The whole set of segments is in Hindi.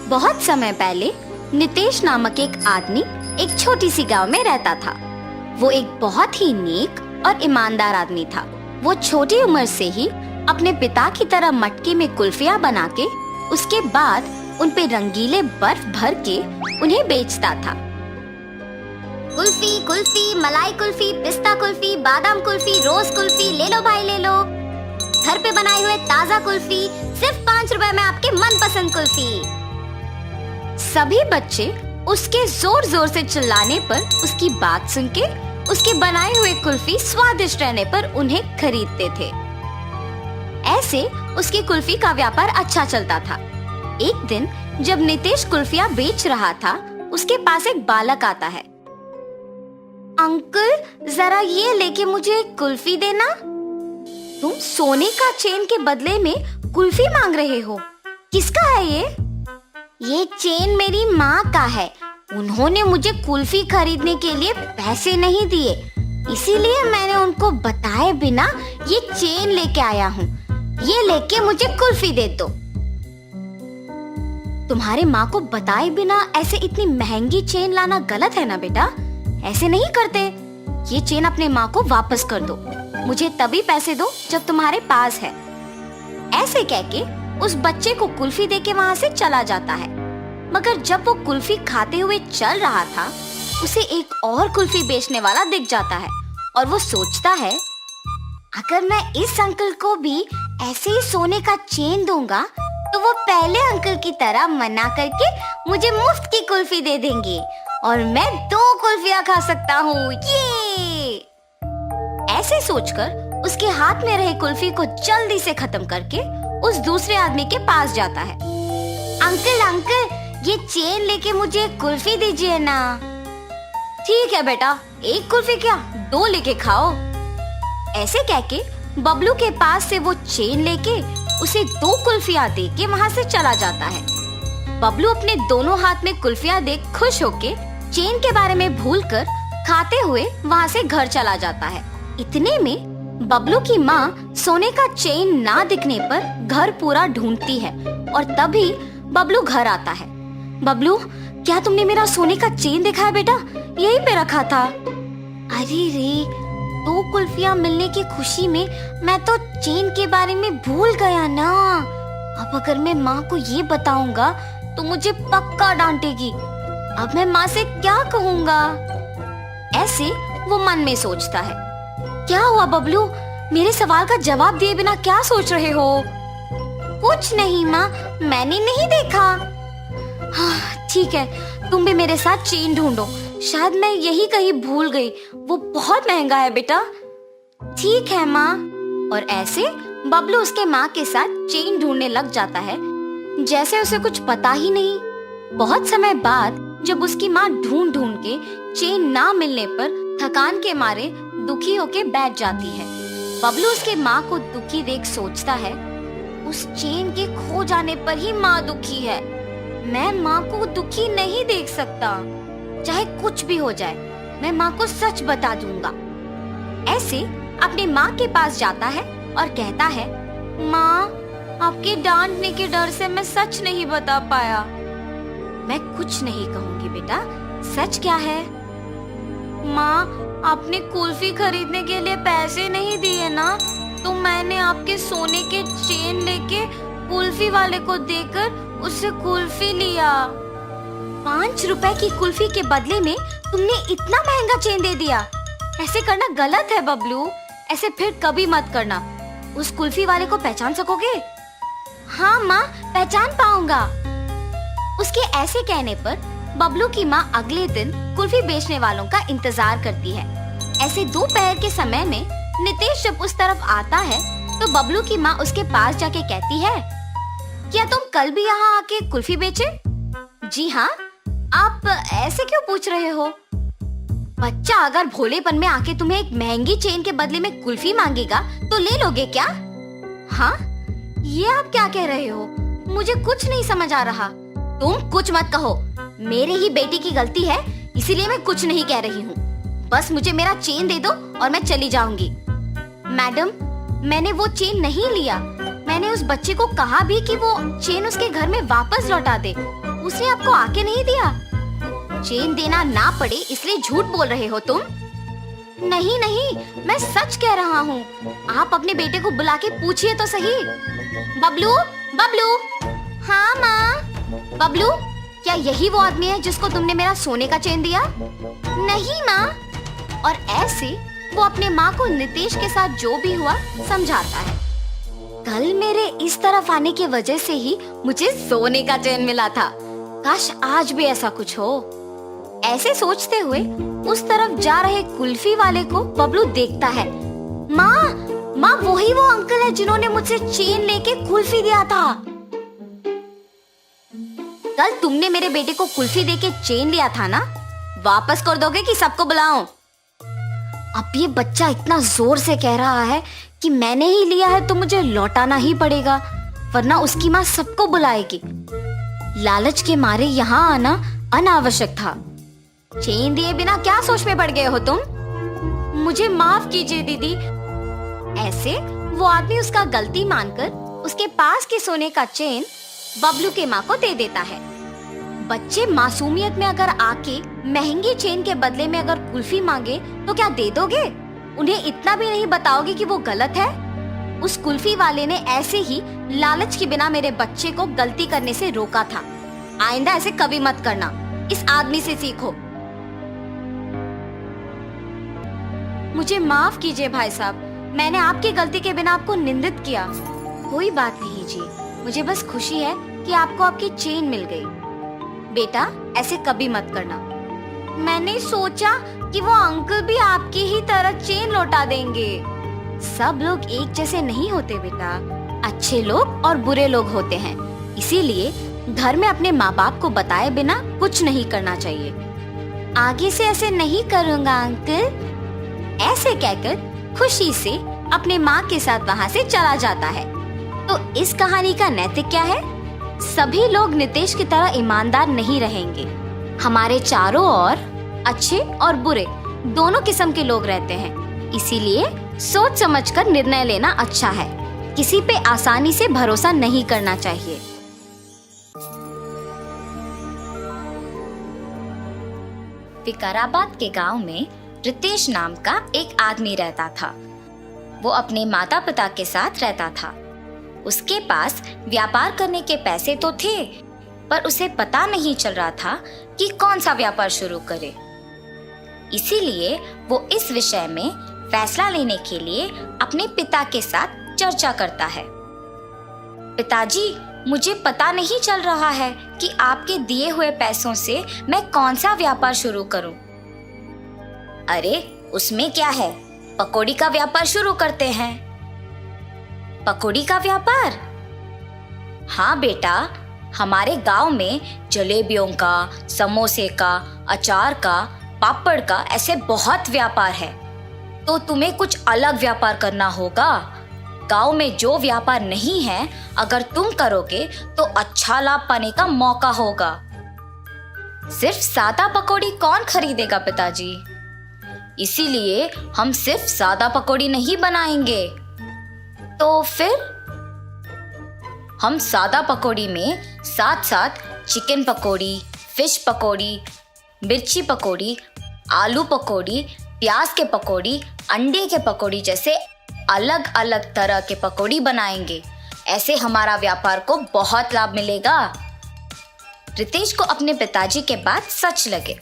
बहुत समय पहले नितेश नामक एक आदमी एक छोटी सी गांव में रहता था। वो एक बहुत ही नेक और ईमानदार आदमी था। वो छोटी उम्र से ही अपने पिता की तरह मटके में कुल्फियाँ बना के उसके बाद उन पे रंगीले बर्फ भर के उन्हें बेचता था। कुल्फी, कुल्फी, मलाई कुल्फी, पिस्ता कुल्फी, बादाम कुल्फी, रोज कुल्फी, ले लो भाई ले लो। घर पे बनाए हुए ताजा कुल्फी, सिर्फ 5 रुपए में आपके मनपसंद कुल्फी। सभी बच्चे उसके जोर जोर से चिल्लाने पर उसकी बात सुन के उसके बनाए हुए कुल्फी स्वादिष्ट रहने पर उन्हें खरीदते थे। ऐसे उसकी कुल्फी का व्यापार अच्छा चलता था। एक दिन जब नितेश कुल्फियाँ बेच रहा था, उसके पास एक बालक आता है। अंकल, जरा ये लेके मुझे एक कुल्फी देना। तुम सोने का चेन के बदले में कुल्फी मांग रहे हो? किसका है ये? ये चेन मेरी माँ का है। उन्होंने मुझे कुल्फी खरीदने के लिए पैसे नहीं दिए, इसीलिए मैंने उनको बताए बिना ये चेन लेके आया हूँ। ये लेके मुझे कुल्फी दे दो। तुम्हारे माँ को बताए बिना ऐसे इतनी महंगी चेन लाना गलत है ना बेटा? ऐसे नहीं करते। ये चेन अपने माँ को वापस कर दो। मुझे तभी पैसे दो जब तुम्हारे पास है। ऐसे कह के उस बच्चे को कुल्फी देके वहाँ से चला जाता है। मगर जब वो कुल्फी खाते हुए चल रहा था, उसे एक और कुल्फी बेचने वाला दिख जाता है और वो सोचता है, अगर मैं इस अंकल को भी ऐसे ही सोने का चेन दूंगा तो वो पहले अंकल की तरह मना करके मुझे मुफ्त की कुल्फी दे देंगे और मैं 2 कुल्फियाँ खा सकता हूँ। ये ऐसे सोचकर उसके हाथ में रहे कुल्फी को जल्दी से खत्म करके उस दूसरे आदमी के पास जाता है। अंकल अंकल, ये चेन लेके मुझे एक कुल्फी दीजिए ना। ठीक है बेटा, 1 कुल्फी क्या 2 लेके खाओ। ऐसे कह के बबलू के पास से वो चेन लेके उसे 2 कुल्फियाँ दे के वहाँ से चला जाता है। बबलू अपने दोनों हाथ में कुल्फियाँ देख खुश होके चेन के बारे में भूलकर खाते हुए वहाँ से घर चला जाता है। इतने में बबलू की माँ सोने का चेन ना दिखने पर घर पूरा ढूंढती है और तभी बबलू घर आता है। बबलू, क्या तुमने मेरा सोने का चेन देखा है बेटा? यहीं पे रखा था। अरे रे, 2 कुल्फियाँ मिलने की खुशी में मैं तो चेन के बारे में भूल गया ना। अब अगर मैं माँ को ये बताऊंगा तो मुझे पक्का डांटेगी। अब मैं माँ से क्या कहूँगा? ऐसे वो मन में सोचता है। क्या हुआ बबलू? मेरे सवाल का जवाब दिए बिना क्या सोच रहे हो? कुछ नहीं माँ, मैंने नहीं देखा। हाँ, ठीक है, तुम भी मेरे साथ चेन ढूंढो। शायद मैं यही कहीं भूल गई। वो बहुत महंगा है बेटा। ठीक है माँ। और ऐसे बबलू उसके माँ के साथ चेन ढूंढने लग जाता है, जैसे उसे कुछ पता ही नहीं। बहुत समय बाद जब उसकी माँ ढूंढ ढूंढ के चेन ना मिलने पर थकान के मारे दुखी होके बैठ जाती है। बबलू उसके माँ को दुखी देख सोचता है, उस चेन के खो जाने पर ही माँ दुखी है। मैं माँ को दुखी नहीं देख सकता। चाहे कुछ भी हो जाए, मैं माँ को सच बता दूंगा। ऐसे अपनी माँ के पास जाता है और कहता है, माँ, आपके डांटने के डर से मैं सच नहीं बता पाया। मैं कुछ नहीं कहूँगी बेटा, सच क्या है? माँ, आपने कुल्फी खरीदने के लिए पैसे नहीं दिए ना, तो मैंने आपके सोने के चेन लेके कुल्फी वाले को देकर उससे कुल्फी लिया। 5 रुपए की कुल्फी के बदले में तुमने इतना महंगा चेन दे दिया। ऐसे करना गलत है बबलू। ऐसे फिर कभी मत करना। उस कुल्फी वाले को पहचान सकोगे? हाँ माँ, पहचान पाऊंगा। उसके ऐसे कहने पर बबलू की माँ अगले दिन कुल्फी बेचने वालों का इंतजार करती है। ऐसे दोपहर के समय में नितेश जब उस तरफ आता है तो बबलू की माँ उसके पास जाके कहती है, क्या तुम कल भी यहाँ आके कुल्फी बेचे? जी हाँ। आप ऐसे क्यों पूछ रहे हो? बच्चा अगर भोलेपन में आके तुम्हें एक महंगी चेन के बदले में कुल्फी मांगेगा तो ले लोगे क्या? हाँ, ये आप क्या कह रहे हो? मुझे कुछ नहीं समझ आ रहा। तुम कुछ मत कहो। मेरे ही बेटी की गलती है, इसीलिए मैं कुछ नहीं कह रही हूँ। बस मुझे मेरा चेन दे दो और मैं चली जाऊंगी। मैडम, मैंने वो चेन नहीं लिया। मैं मैंने उस बच्चे को कहा भी कि वो चेन उसके घर में वापस लौटा दे, उसने आपको आके नहीं दिया। चेन देना ना पड़े इसलिए झूठ बोल रहे हो तुम। नहीं नहीं, मैं सच कह रहा हूँ। आप अपने बेटे को बुला के पूछिए तो सही। बबलू, बबलू। हाँ माँ। बबलू, क्या यही वो आदमी है जिसको तुमने मेरा सोने का चेन दिया? नहीं माँ। और ऐसे वो अपने माँ को नितेश के साथ जो भी हुआ समझाता है। कल मेरे इस तरफ आने की वजह से ही मुझे सोने का चेन मिला था। काश आज भी ऐसा कुछ हो। ऐसे सोचते हुए उस तरफ जा रहे कुल्फी वाले को बबलू देखता है। माँ वही वो अंकल है जिन्होंने मुझसे चेन लेके कुल्फी दिया था। कल तुमने मेरे बेटे को कुल्फी देके चेन लिया था ना, वापस कर दोगे कि सबको बुलाऊं? अब ये बच्चा इतना जोर से कह रहा है कि मैंने ही लिया है तो मुझे लौटाना ही पड़ेगा, वरना उसकी माँ सबको बुलाएगी। लालच के मारे यहाँ आना अनावश्यक था। चेन दिए बिना क्या सोच में पड़ गए हो तुम? मुझे माफ कीजिए दीदी। ऐसे वो आदमी उसका गलती मानकर उसके पास के सोने का चेन बबलू के माँ को दे देता है। बच्चे मासूमियत में अगर आके महंगी चेन के बदले में अगर कुल्फी मांगे तो क्या दे दोगे? उन्हें इतना भी नहीं बताओगे कि वो गलत है? उस कुल्फी वाले ने ऐसे ही लालच के बिना मेरे बच्चे को गलती करने से रोका था। आइंदा ऐसे कभी मत करना, इस आदमी से सीखो। मुझे माफ कीजिए भाई साहब, मैंने आपकी गलती के बिना आपको निंदित किया। कोई बात नहीं जी, मुझे बस खुशी है कि आपको आपकी चेन मिल गई। बेटा ऐसे कभी मत करना। मैंने सोचा कि वो अंकल भी आपकी ही तरह चेन लौटा देंगे। सब लोग एक जैसे नहीं होते बेटा, अच्छे लोग और बुरे लोग होते हैं। इसीलिए घर में अपने माँ बाप को बताए बिना कुछ नहीं करना चाहिए। आगे से ऐसे नहीं करूँगा अंकल। ऐसे कहकर खुशी से अपने माँ के साथ वहाँ से चला जाता है। तो इस कहानी का नैतिक क्या है? सभी लोग नितेश की तरह ईमानदार नहीं रहेंगे। हमारे चारों ओर अच्छे और बुरे दोनों किस्म के लोग रहते हैं। इसीलिए सोच समझकर निर्णय लेना अच्छा है। किसी पे आसानी से भरोसा नहीं करना चाहिए। विकाराबाद के गांव में रितेश नाम का एक आदमी रहता था। वो अपने माता पिता के साथ रहता था। उसके पास व्यापार करने के पैसे तो थे, पर उसे पता नहीं चल रहा था कि कौन सा व्यापार शुरू करे। इसीलिए वो इस विषय में फैसला लेने के लिए अपने पिता के साथ चर्चा करता है। पिताजी, मुझे पता नहीं चल रहा है कि आपके दिए हुए पैसों से मैं कौन सा व्यापार शुरू करूं। अरे उसमें क्या है, पकौड़ी का व्यापार शुरू करते हैं। पकौड़ी का व्यापार? हाँ बेटा, हमारे गांव में जलेबियों का, समोसे का, अचार का, पापड़ का ऐसे बहुत व्यापार है। तो तुम्हें कुछ अलग व्यापार करना होगा। गांव में जो व्यापार नहीं है, अगर तुम करोगे तो अच्छा लाभ पाने का मौका होगा। सिर्फ सादा पकौड़ी कौन खरीदेगा पिताजी? इसीलिए हम सिर्फ सादा पकौड़ी नहीं बनाएंगे। तो फिर हम सादा पकौड़ी में साथ साथ चिकन पकौड़ी, फिश पकौड़ी, मिर्ची पकौड़ी, आलू पकौड़ी, प्याज के पकौड़ी, अंडे के पकौड़ी जैसे अलग अलग तरह के पकौड़ी बनाएंगे। ऐसे हमारा व्यापार को बहुत लाभ मिलेगा। रितेश को अपने पिताजी के बात सच लगे।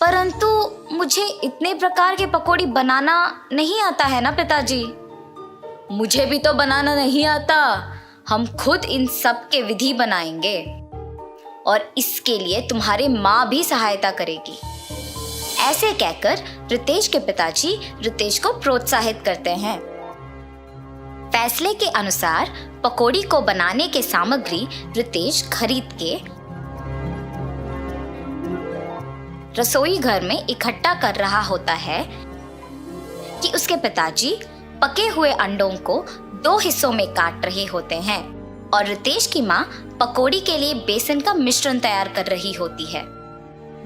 परंतु मुझे इतने प्रकार के पकौड़ी बनाना नहीं आता है ना पिताजी। मुझे भी तो बनाना नहीं आता। हम खुद इन सब के विधि बनाएंगे और इसके लिए तुम्हारी माँ भी सहायता करेगी। ऐसे कहकर रितेश के पिताजी रितेश को प्रोत्साहित करते हैं। फैसले के अनुसार पकौड़ी को बनाने के सामग्री रितेश खरीद के रसोई घर में इकट्ठा कर रहा होता है कि उसके पिताजी पके हुए अंडों को 2 हिस्सों में काट रहे होते हैं और रितेश की माँ पकौड़ी के लिए बेसन का मिश्रण तैयार कर रही होती है।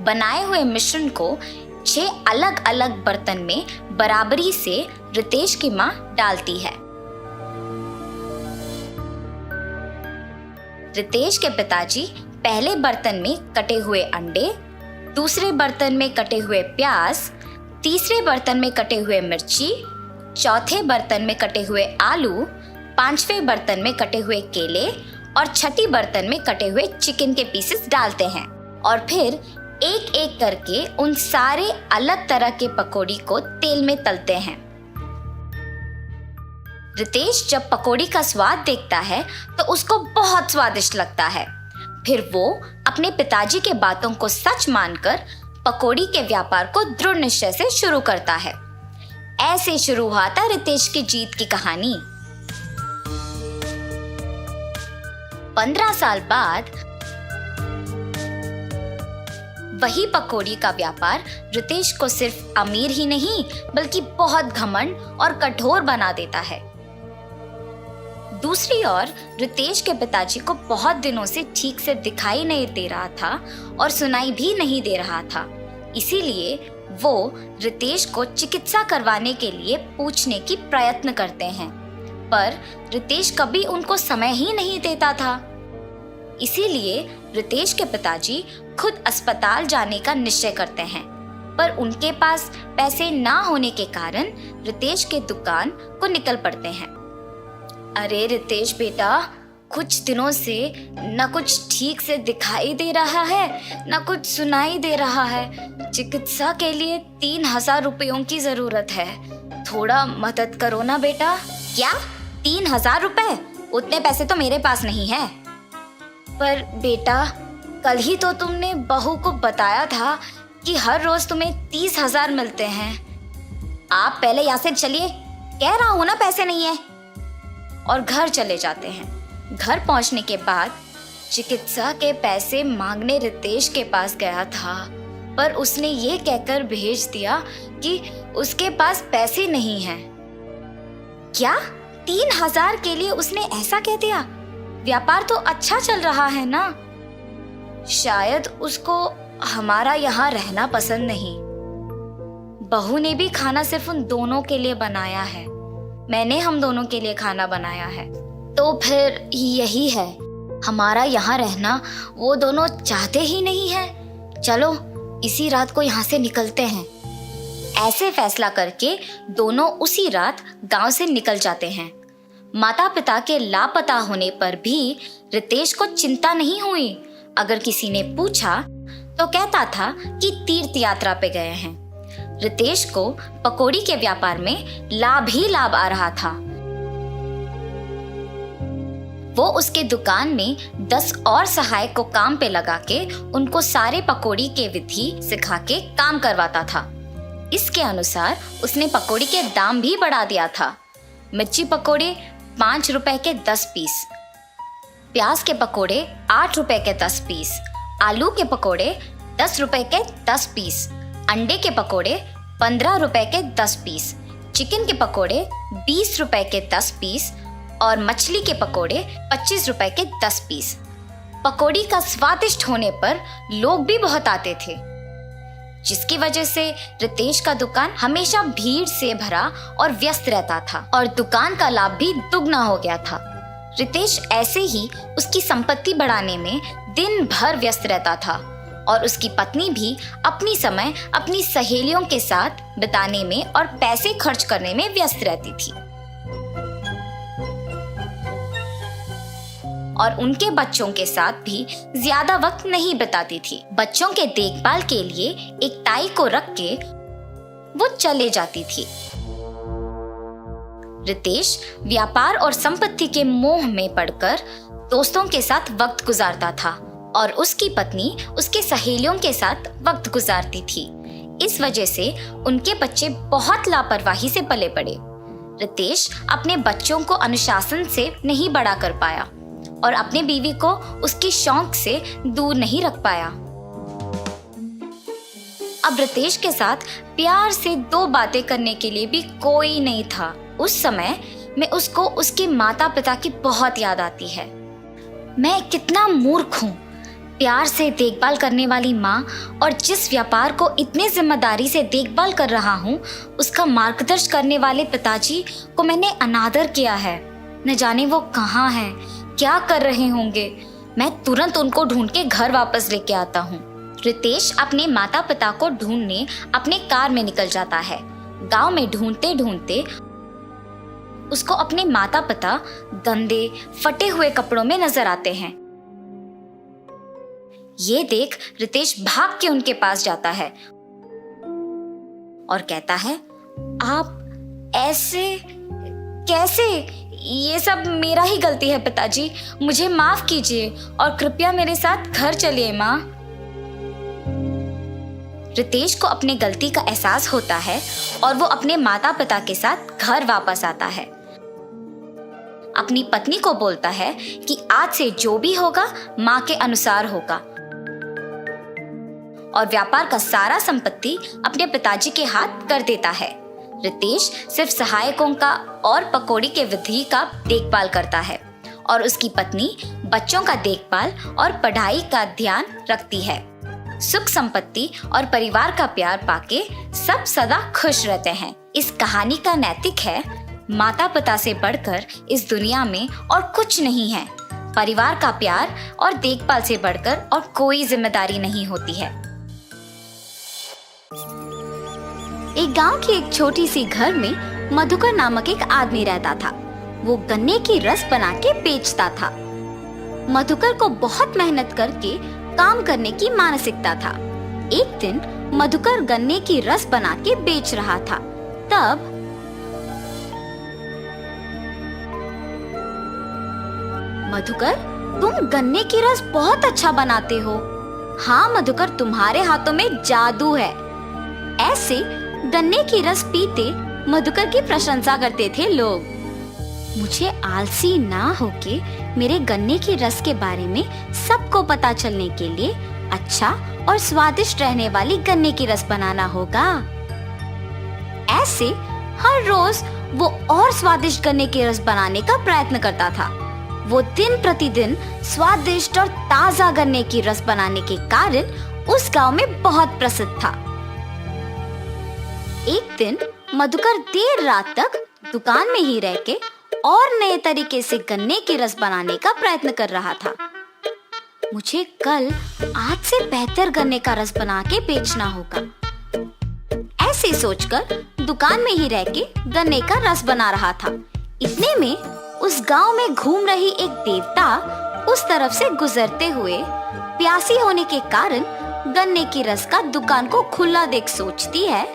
बनाए हुए मिश्रण को 6 अलग अलग बर्तन में बराबरी से रितेश की माँ डालती है। रितेश के पिताजी पहले बर्तन में कटे हुए अंडे, दूसरे बर्तन में कटे हुए प्याज, तीसरे बर्तन में कटे हुए मिर्ची, चौथे बर्तन में कटे हुए आलू, पांचवें बर्तन में कटे हुए केले और छठी बर्तन में कटे हुए चिकन के पीसेस डालते हैं और फिर एक एक करके उन सारे अलग तरह के पकौड़ी को तेल में तलते हैं। रितेश जब पकौड़ी का स्वाद देखता है तो उसको बहुत स्वादिष्ट लगता है। फिर वो अपने पिताजी के बातों को सच मानकर पकौड़ी के व्यापार को दृढ़ निश्चय से शुरू करता है। ऐसे शुरू हुआ था रितेश की जीत की कहानी। 15 साल बाद वही पकौड़ी का व्यापार रितेश को सिर्फ अमीर ही नहीं बल्कि बहुत घमंड और कठोर बना देता है। दूसरी ओर रितेश के पिताजी को बहुत दिनों से ठीक से दिखाई नहीं दे रहा था और सुनाई भी नहीं दे रहा था। इसीलिए वो रितेश को चिकित्सा करवाने के लिए पूछने की प्रयत्न करते हैं, पर रितेश कभी उनको समय ही नहीं देता था। इसीलिए रितेश के पिताजी खुद अस्पताल जाने का निश्चय करते हैं, पर उनके पास पैसे ना होने के कारण रितेश के दुकान को निकल पड़ते हैं। अरे रितेश बेटा, कुछ दिनों से न कुछ ठीक से दिखाई दे रहा है न कुछ सुनाई दे रहा है। चिकित्सा के लिए 3000 रुपयों की जरूरत है, थोड़ा मदद करो ना बेटा। क्या 3000 रुपए? उतने पैसे तो मेरे पास नहीं है। पर बेटा, कल ही तो तुमने बहू को बताया था कि हर रोज तुम्हें 30,000 मिलते हैं। आप पहले यहाँ से चलिए, कह रहा हूँ ना पैसे नहीं है। और घर चले जाते हैं। घर पहुंचने के बाद चिकित्सा के पैसे मांगने रितेश के पास गया था, पर उसने ये कहकर भेज दिया कि उसके पास पैसे नहीं हैं। क्या 3000 के लिए उसने ऐसा कह दिया? व्यापार तो अच्छा चल रहा है ना। शायद उसको हमारा यहाँ रहना पसंद नहीं। बहू ने भी खाना सिर्फ उन दोनों के लिए बनाया है, मैंने हम दोनों के लिए खाना बनाया है। तो फिर यही है, हमारा यहाँ रहना वो दोनों चाहते ही नहीं है। चलो इसी रात को यहाँ से निकलते हैं। ऐसे फैसला करके दोनों उसी रात गांव से निकल जाते हैं। माता पिता के लापता होने पर भी रितेश को चिंता नहीं हुई। अगर किसी ने पूछा तो कहता था कि तीर्थ यात्रा पे गए हैं। रितेश को पकौड़ी के व्यापार में लाभ ही लाभ आ रहा था। वो उसके दुकान में 10 और सहायक को काम पे लगा के उनको सारे पकौड़ी के विधि सिखा के काम करवाता था। इसके अनुसार उसने पकौड़ी के दाम भी बढ़ा दिया था। मिर्ची पकौड़े 5 रुपए के 10 पीस, प्याज के पकौड़े 8 रुपए के 10 पीस, आलू के पकौड़े 10 रुपए के 10 पीस, अंडे के पकोड़े 15 रुपए के 10 पीस, चिकन के पकोड़े 20 रुपए के 10 पीस और मछली के पकोड़े 25 रुपए के 10 पीस। पकौड़ी का स्वादिष्ट होने पर लोग भी बहुत आते थे, जिसकी वजह से रितेश का दुकान हमेशा भीड़ से भरा और व्यस्त रहता था और दुकान का लाभ भी दुगना हो गया था। रितेश ऐसे ही उसकी संपत्ति बढ़ाने में दिन भर व्यस्त रहता था और उसकी पत्नी भी अपनी समय अपनी सहेलियों के साथ बिताने में और पैसे खर्च करने में व्यस्त रहती थी और उनके बच्चों के साथ भी ज्यादा वक्त नहीं बिताती थी। बच्चों के देखभाल के लिए एक ताई को रख के वो चले जाती थी। रितेश व्यापार और संपत्ति के मोह में पड़कर दोस्तों के साथ वक्त गुजारता था और उसकी पत्नी उसके सहेलियों के साथ वक्त गुजारती थी। इस वजह से उनके बच्चे बहुत लापरवाही से पले पड़े। रितेश अपने बच्चों को अनुशासन से नहीं बड़ा कर पाया और अपनी बीवी को उसकी शौक से दूर नहीं रख पाया। अब रितेश के साथ प्यार से 2 बातें करने के लिए भी कोई नहीं था। उस समय में उसको उसके माता पिता की बहुत याद आती है। मैं कितना मूर्ख हूँ, प्यार से देखभाल करने वाली माँ और जिस व्यापार को इतने जिम्मेदारी से देखभाल कर रहा हूँ उसका मार्गदर्शन करने वाले पिताजी को मैंने अनादर किया है। न जाने वो कहाँ हैं, क्या कर रहे होंगे। मैं तुरंत उनको ढूंढ के घर वापस लेके आता हूँ। रितेश अपने माता पिता को ढूंढने अपने कार में निकल जाता है। गांव में ढूंढते ढूंढते उसको अपने माता पिता गंदे फटे हुए कपड़ों में नजर आते हैं। ये देख रितेश भाग के उनके पास जाता है और कहता है, आप ऐसे कैसे? ये सब मेरा ही गलती है पिताजी, मुझे माफ कीजिए और कृपया मेरे साथ घर चलिए माँ। रितेश को अपनी गलती का एहसास होता है और वो अपने माता पिता के साथ घर वापस आता है। अपनी पत्नी को बोलता है कि आज से जो भी होगा माँ के अनुसार होगा और व्यापार का सारा संपत्ति अपने पिताजी के हाथ कर देता है। रितेश सिर्फ सहायकों का और पकौड़ी के विधि का देखभाल करता है और उसकी पत्नी बच्चों का देखभाल और पढ़ाई का ध्यान रखती है। सुख संपत्ति और परिवार का प्यार पाके सब सदा खुश रहते हैं। इस कहानी का नैतिक है, माता पिता से बढ़कर इस दुनिया में और कुछ नहीं है। परिवार का प्यार और देखभाल से बढ़कर और कोई जिम्मेदारी नहीं होती है। एक गांव की एक छोटी सी घर में मधुकर नामक एक आदमी रहता था। वो गन्ने की रस बना के बेचता था। मधुकर को बहुत मेहनत करके काम करने की मानसिकता था। एक दिन मधुकर गन्ने की रस बना के बेच रहा था। तब मधुकर, तुम गन्ने की रस बहुत अच्छा बनाते हो। हाँ मधुकर, तुम्हारे हाथों में जादू है। ऐसे गन्ने की रस पीते मधुकर की प्रशंसा करते थे लोग। मुझे आलसी ना होके मेरे गन्ने की रस के बारे में सबको पता चलने के लिए अच्छा और स्वादिष्ट रहने वाली गन्ने की रस बनाना होगा। ऐसे हर रोज वो और स्वादिष्ट गन्ने की रस बनाने का प्रयत्न करता था। वो दिन प्रतिदिन स्वादिष्ट और ताजा गन्ने की रस बनाने के कारण उस गांव में बहुत प्रसिद्ध था। एक दिन मधुकर देर रात तक दुकान में ही रह के और नए तरीके से गन्ने की रस बनाने का प्रयत्न कर रहा था। मुझे कल आज से बेहतर गन्ने का रस बना के बेचना होगा। ऐसे सोचकर दुकान में ही रह के गन्ने का रस बना रहा था। इतने में उस गांव में घूम रही एक देवता उस तरफ से गुजरते हुए प्यासी होने के कारण गन्ने की रस का दुकान को खुला देख सोचती है,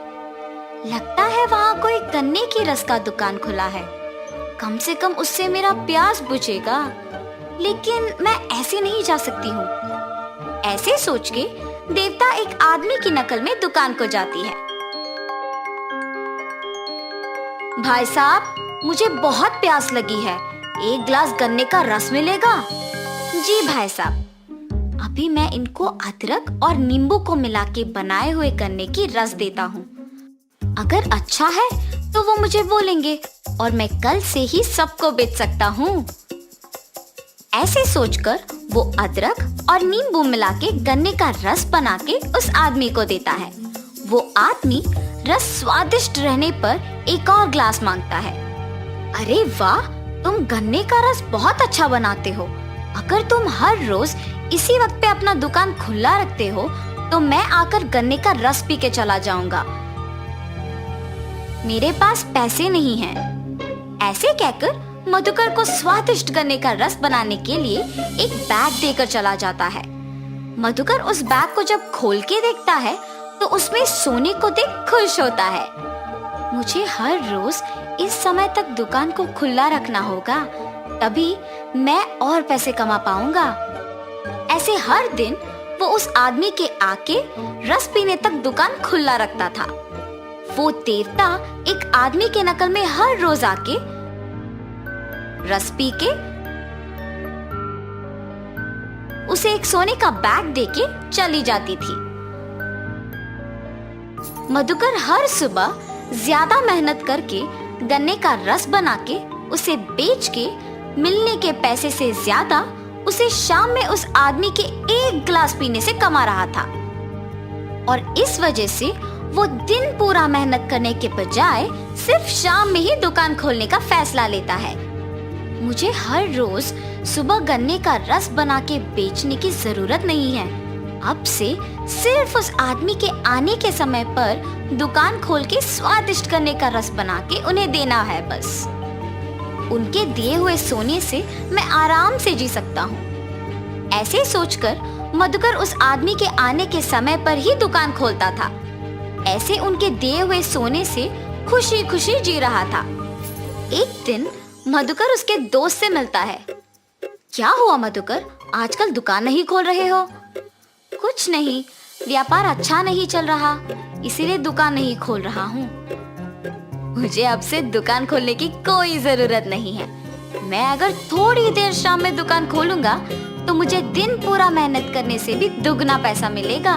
लगता है वहाँ कोई गन्ने की रस का दुकान खुला है। कम से कम उससे मेरा प्यास बुझेगा। लेकिन मैं ऐसे नहीं जा सकती हूँ। ऐसे सोच के देवता एक आदमी की नकल में दुकान को जाती है। भाई साहब, मुझे बहुत प्यास लगी है, एक गिलास गन्ने का रस मिलेगा? जी भाई साहब, अभी मैं इनको अदरक और नींबू को मिला के बनाए हुए गन्ने की रस देता हूँ। अगर अच्छा है तो वो मुझे बोलेंगे और मैं कल से ही सबको बेच सकता हूँ। ऐसे सोचकर वो अदरक और नींबू मिला के गन्ने का रस बना के उस आदमी को देता है। वो आदमी रस स्वादिष्ट रहने पर एक और ग्लास मांगता है। अरे वाह, तुम गन्ने का रस बहुत अच्छा बनाते हो। अगर तुम हर रोज इसी वक्त पे अपना दुकान खुला रखते हो तो मैं आकर गन्ने का रस पी के चला जाऊंगा। मेरे पास पैसे नहीं हैं। ऐसे कहकर मधुकर को स्वादिष्ट गन्ने का रस बनाने के लिए एक बैग देकर चला जाता है। मधुकर उस बैग को जब खोल के देखता है तो उसमें सोने को देख खुश होता है। मुझे हर रोज इस समय तक दुकान को खुला रखना होगा, तभी मैं और पैसे कमा पाऊंगा। ऐसे हर दिन वो उस आदमी के आके रस पीने तक दुकान खुला रखता था। वो देवता एक आदमी के नकल में हर रोज आके रस पी के उसे एक सोने का बैग देके चली जाती थी। मधुकर हर सुबह ज्यादा मेहनत करके गन्ने का रस बना के उसे बेच के मिलने के पैसे से ज्यादा उसे शाम में उस आदमी के एक गिलास पीने से कमा रहा था। और इस वजह से वो दिन पूरा मेहनत करने के बजाय सिर्फ शाम में ही दुकान खोलने का फैसला लेता है। मुझे हर रोज सुबह गन्ने का रस बना के बेचने की जरूरत नहीं है। अब से सिर्फ उस आदमी के आने के समय पर दुकान खोल के स्वादिष्ट गन्ने का रस बना के उन्हें देना है बस। उनके दिए हुए सोने से मैं आराम से जी सकता हूँ। ऐसे सोचकर मधुकर उस आदमी के आने के समय पर ही दुकान खोलता था। ऐसे उनके दिए हुए सोने से खुशी खुशी जी रहा था। एक दिन मधुकर उसके दोस्त से मिलता है। क्या हुआ मधुकर, आजकल दुकान नहीं खोल रहे हो? कुछ नहीं, व्यापार अच्छा नहीं चल रहा, इसीलिए दुकान नहीं खोल रहा हूँ। मुझे अब से दुकान खोलने की कोई जरूरत नहीं है। मैं अगर थोड़ी देर शाम में दुकान खोलूंगा तो मुझे दिन पूरा मेहनत करने से भी दुगना पैसा मिलेगा।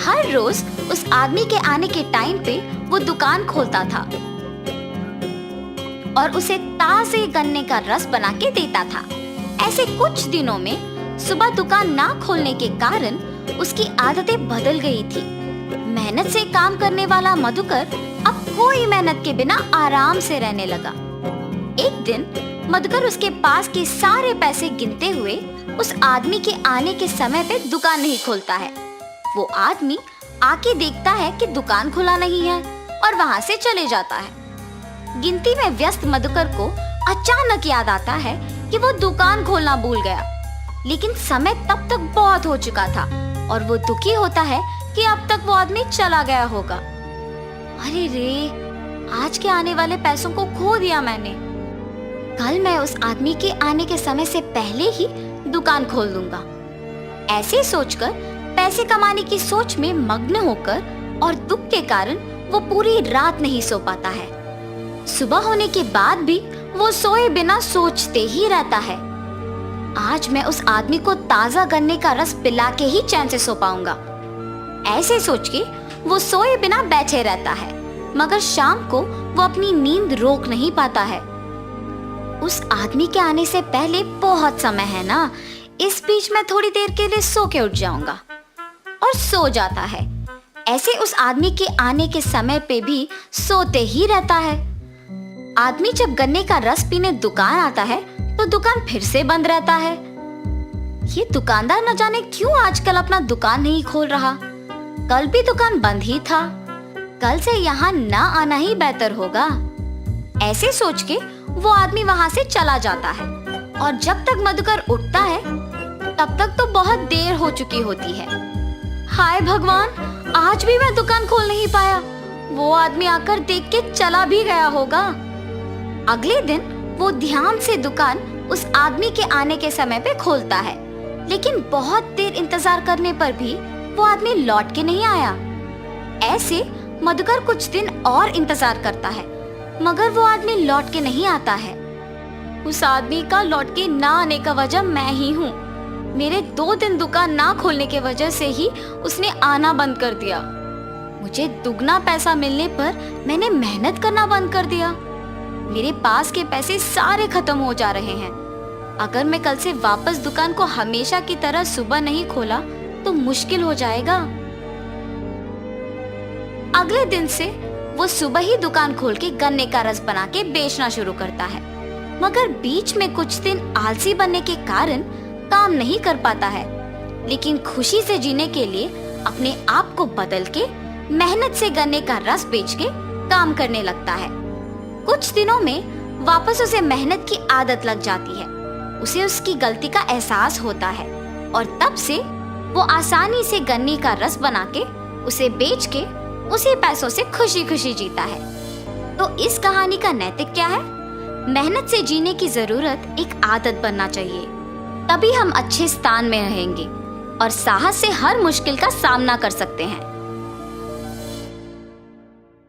हर रोज उस आदमी के आने के टाइम पे वो दुकान खोलता था और उसे ताजे गन्ने का रस बना के देता था। ऐसे कुछ दिनों में सुबह दुकान ना खोलने के कारण उसकी आदतें बदल गई थी। मेहनत से काम करने वाला मधुकर अब कोई मेहनत के बिना आराम से रहने लगा। एक दिन मधुकर उसके पास के सारे पैसे गिनते हुए उस आदमी के आने के समय पे दुकान नहीं खोलता है। वो आदमी आके देखता है कि दुकान खुला नहीं है और वहाँ से चले जाता है। गिनती में व्यस्त मधुकर को अचानक याद आता है कि वो दुकान खोलना भूल गया, लेकिन समय तब तक बहुत हो चुका था और वो दुखी होता है कि अब तक वो आदमी चला गया होगा। अरे रे, आज के आने वाले पैसों को खो दिया मैंने। कल मैं उस आदमी के आने के समय से पहले ही दुकान खोल दूंगा। ऐसे सोचकर पैसे कमाने की सोच में मग्न होकर और दुख के कारण वो पूरी रात नहीं सो पाता है। सुबह होने के बाद भी वो सोए बिना सोचते ही रहता है, आज मैं उस आदमी को ताजा गन्ने का रस पिला के ही चैन से सो पाऊंगा। ऐसे सोच के वो सोए बिना बैठे रहता है, मगर शाम को वो अपनी नींद रोक नहीं पाता है। उस आदमी के आने से पहले बहुत समय है ना, इस बीच में थोड़ी देर के लिए सो के उठ जाऊंगा, और सो जाता है। ऐसे उस आदमी के आने के समय पे भी सोते ही रहता है। आदमी जब गन्ने का रस पीने दुकान आता है तो दुकान फिर से बंद रहता है। ये दुकानदार न जाने क्यों आजकल अपना दुकान नहीं खोल रहा। कल भी दुकान बंद ही था, कल से यहाँ ना आना ही बेहतर होगा। ऐसे सोच के वो आदमी वहाँ से चला जाता है और जब तक मधुकर उठता है तब तक तो बहुत देर हो चुकी होती है। हाय भगवान, आज भी मैं दुकान खोल नहीं पाया। वो आदमी आकर देख के चला भी गया होगा। अगले दिन वो ध्यान से दुकान उस आदमी के आने के समय पे खोलता है, लेकिन बहुत देर इंतजार करने पर भी वो आदमी लौट के नहीं आया। ऐसे मधुकर कुछ दिन और इंतजार करता है, मगर वो आदमी लौट के नहीं आता है। उस आदमी का लौट के ना आने का वजह मैं ही हूँ। मेरे 2 दिन दुकान ना खोलने के वजह से ही उसने आना बंद कर दिया। मुझे दुगना पैसा मिलने पर मैंने मेहनत करना बंद कर दिया। मेरे पास के पैसे सारे खत्म हो जा रहे हैं। अगर मैं कल से वापस दुकान को हमेशा की तरह सुबह नहीं खोला तो मुश्किल हो जाएगा। अगले दिन से वो सुबह ही दुकान खोल के गन्ने का रस बना के बेचना शुरू करता है, मगर बीच में कुछ दिन आलसी बनने के कारण काम नहीं कर पाता है। लेकिन खुशी से जीने के लिए अपने आप को बदल के मेहनत से गन्ने का रस बेच के काम करने लगता है। कुछ दिनों में वापस उसे मेहनत की आदत लग जाती है। उसे उसकी गलती का एहसास होता है और तब से वो आसानी से गन्ने का रस बना के उसे बेच के उसी पैसों से खुशी खुशी जीता है। तो इस कहानी का नैतिक क्या है? मेहनत से जीने की जरूरत एक आदत बनना चाहिए, तभी हम अच्छे स्थान में रहेंगे और साहस से हर मुश्किल का सामना कर सकते हैं।